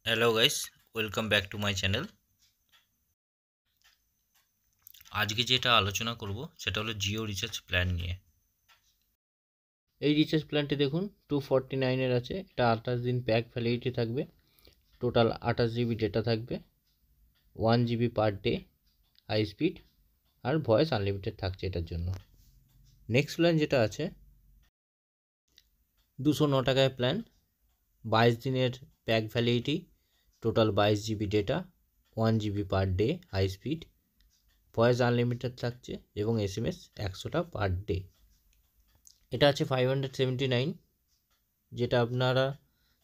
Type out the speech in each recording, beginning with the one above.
Hello guys, welcome back to my channel. আজকে যেটা আলোচনা করব সেটা হলো জিও রিচার্জ প্ল্যান নিয়ে। এই রিচার্জ প্ল্যানটি দেখুন 249-এর আছে। এটা 28 দিন প্যাক ভ্যালিডিটি থাকবে। টোটাল 28 জিবি ডেটা থাকবে, 1 GB per day high speed, আর ভয়েস আনলিমিটেড থাকছে এটার জন্য। নেক্সট প্ল্যান যেটা আছে 209 টাকায় প্ল্যান, 22 দিনের pack validity, total 22 GB data, 1 GB per day high speed, voice unlimited থাকছে এবং SMS 100টা পার ডে। এটা আছে 579, যেটা আপনারা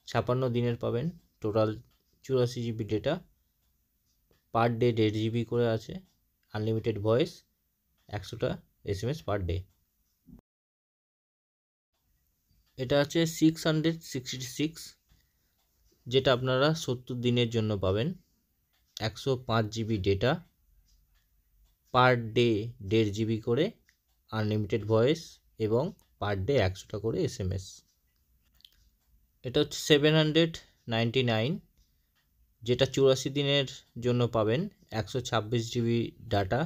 56 দিনের পাবেন। Total 84 GB data, per day 1.5 GB করে আছে, আনলিমিটেড ভয়েস, 100টা SMS পার ডে। এটা আছে 666, যেটা আপনারা 70 দিনের জন্য পাবেন। 105 GB data, per day 1.5 GB করে, আনলিমিটেড ভয়েস এবং পার ডে 100টা করে SMS। এটা হচ্ছে 799, যেটা 84 দিনের জন্য পাবেন। 126 GB data,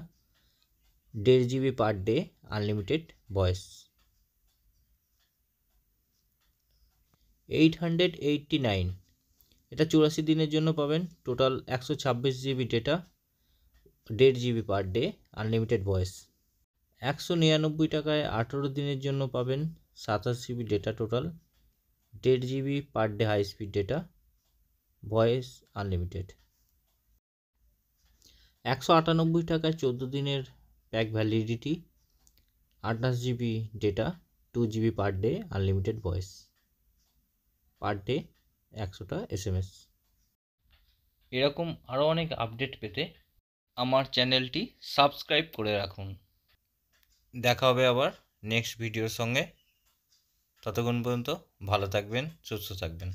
1.5 GB per day, unlimited voice. 889, এটা 84 দিনের জন্য পাবেন। Total 126 GB data, 1.5 GB per day, unlimited voice. 199 টাকায় 18 দিনের জন্য পাবেন। 27 GB data total, 1.5 GB per day high speed data, voice unlimited. 198 টাকায় 14 দিনের pack validity, 28 GB data, 2 GB per day, unlimited voice, per day 100টা SMS। এরকম আরও অনেক আপডেট পেতে আমার চ্যানেলটি সাবস্ক্রাইব করে রাখুন। দেখা হবে আবার নেক্সট ভিডিওর সঙ্গে। ততক্ষণ পর্যন্ত ভালো থাকবেন, সুস্থ থাকবেন।